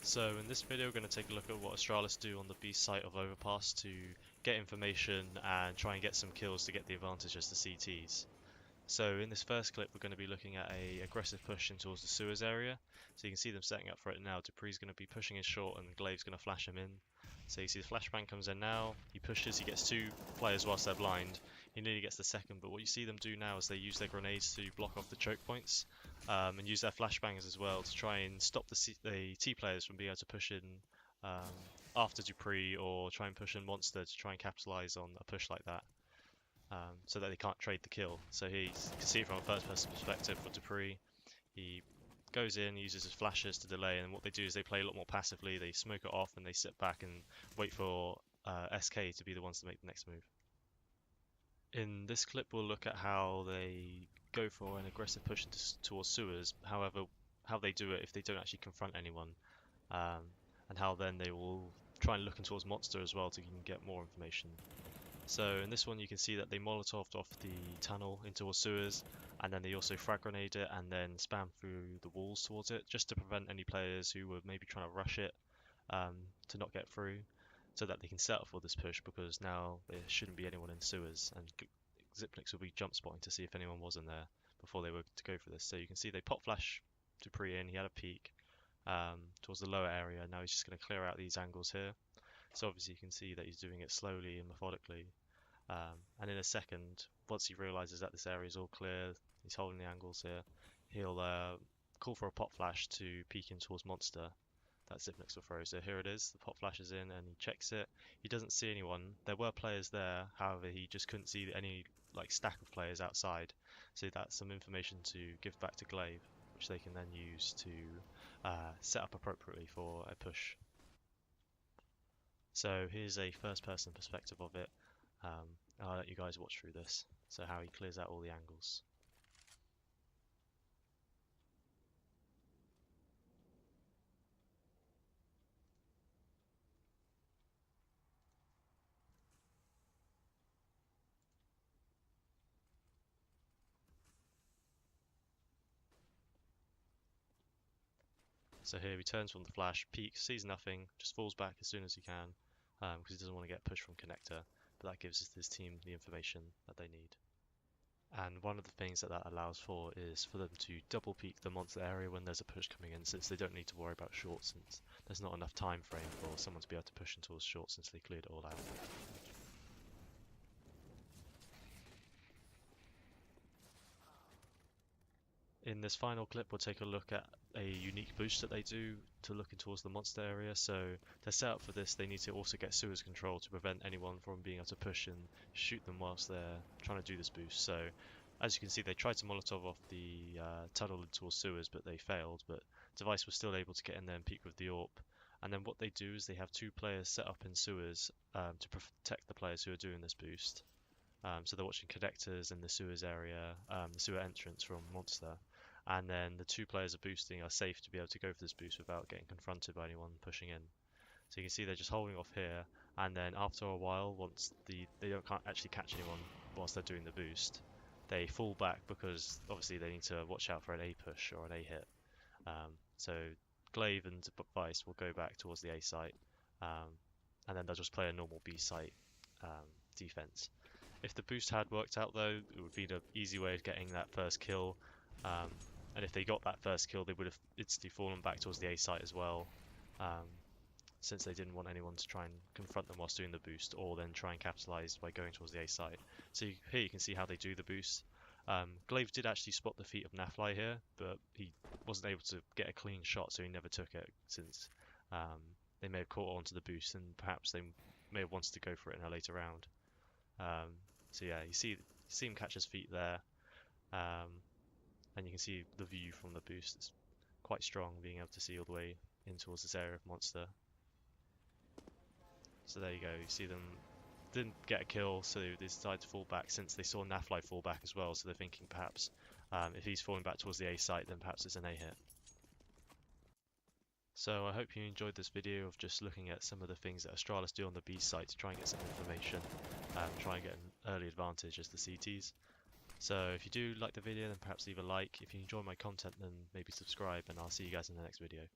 So in this video we're going to take a look at what Astralis do on the B site of Overpass to get information and try and get some kills to get the advantage as the CTs. So in this first clip we're going to be looking at a aggressive push in towards the sewers area. So you can see them setting up for it now. Dupree's going to be pushing in short and Glaive's going to flash him in. So you see the flashbang comes in now, he pushes, he gets two players whilst they're blind. He nearly gets the second, but what you see them do now is they use their grenades to block off the choke points and use their flashbangs as well to try and stop the T players from being able to push in after Dupree, or try and push in Monster to try and capitalise on a push like that. So that they can't trade the kill. So you can see it from a first person perspective for Dupree. He goes in, uses his flashes to delay, and what they do is they play a lot more passively. They smoke it off and they sit back and wait for SK to be the ones to make the next move. In this clip we'll look at how they go for an aggressive push towards sewers, however how they do it if they don't actually confront anyone, and how then they will try and look in towards Monster as well to get more information. So in this one you can see that they molotoved off the tunnel into sewers, and then they also frag grenade it and then spam through the walls towards it just to prevent any players who were maybe trying to rush it to not get through, so that they can set up for this push, because now there shouldn't be anyone in sewers and Zipnix will be jump spotting to see if anyone was in there before they were to go for this. So you can see they pop flash Dupree in, he had a peek towards the lower area. Now he's just going to clear out these angles here. So obviously you can see that he's doing it slowly and methodically. And in a second, once he realizes that this area is all clear, he's holding the angles here, he'll call for a pop flash to peek in towards Monster. That Zipnix will throw. So here it is, the pop flash is in and he checks it. He doesn't see anyone. There were players there, however he just couldn't see any stack of players outside. So that's some information to give back to Glaive, which they can then use to set up appropriately for a push. So here's a first person perspective of it. I'll let you guys watch through this, so how he clears out all the angles. So here he turns from the flash, peeks, sees nothing, just falls back as soon as he can, because he doesn't want to get pushed from connector, but that gives his team the information that they need. And one of the things that allows for is for them to double peek the Monster area when there's a push coming in, since they don't need to worry about short, since there's not enough time frame for someone to be able to push into a short since they cleared it all out. In this final clip we'll take a look at a unique boost that they do to look in towards the Monster area. So to set up for this they need to also get sewers control to prevent anyone from being able to push and shoot them whilst they're trying to do this boost. So as you can see they tried to molotov off the tunnel towards sewers, but they failed, but Device was still able to get in there and peek with the AWP. And then what they do is they have two players set up in sewers to protect the players who are doing this boost. So they're watching connectors in the sewers area, the sewer entrance from Monster, and then the two players are boosting are safe to be able to go for this boost without getting confronted by anyone pushing in. So you can see they're just holding off here, and then after a while, once they can't actually catch anyone whilst they're doing the boost, they fall back because obviously they need to watch out for an A push or an A hit. So Glaive and Device will go back towards the A site, and then they'll just play a normal B site defense. If the boost had worked out though, it would be the easy way of getting that first kill, and if they got that first kill they would have instantly fallen back towards the A site as well, since they didn't want anyone to try and confront them whilst doing the boost, or then try and capitalise by going towards the A site. So here you can see how they do the boost. Glaive did actually spot the feet of Nafly here, but he wasn't able to get a clean shot, so he never took it, since they may have caught onto the boost and perhaps they may have wanted to go for it in a later round. So yeah, you see him catch his feet there, and you can see the view from the boost. It's quite strong, being able to see all the way in towards this area of Monster. So there you go, you see them didn't get a kill, so they decided to fall back since they saw Nafly fall back as well, so they're thinking perhaps if he's falling back towards the A site then perhaps it's an A hit. So I hope you enjoyed this video of just looking at some of the things that Astralis do on the B site to try and get some information and try and get an early advantage as the CTs. So if you do like the video then perhaps leave a like. If you enjoy my content then maybe subscribe, and I'll see you guys in the next video.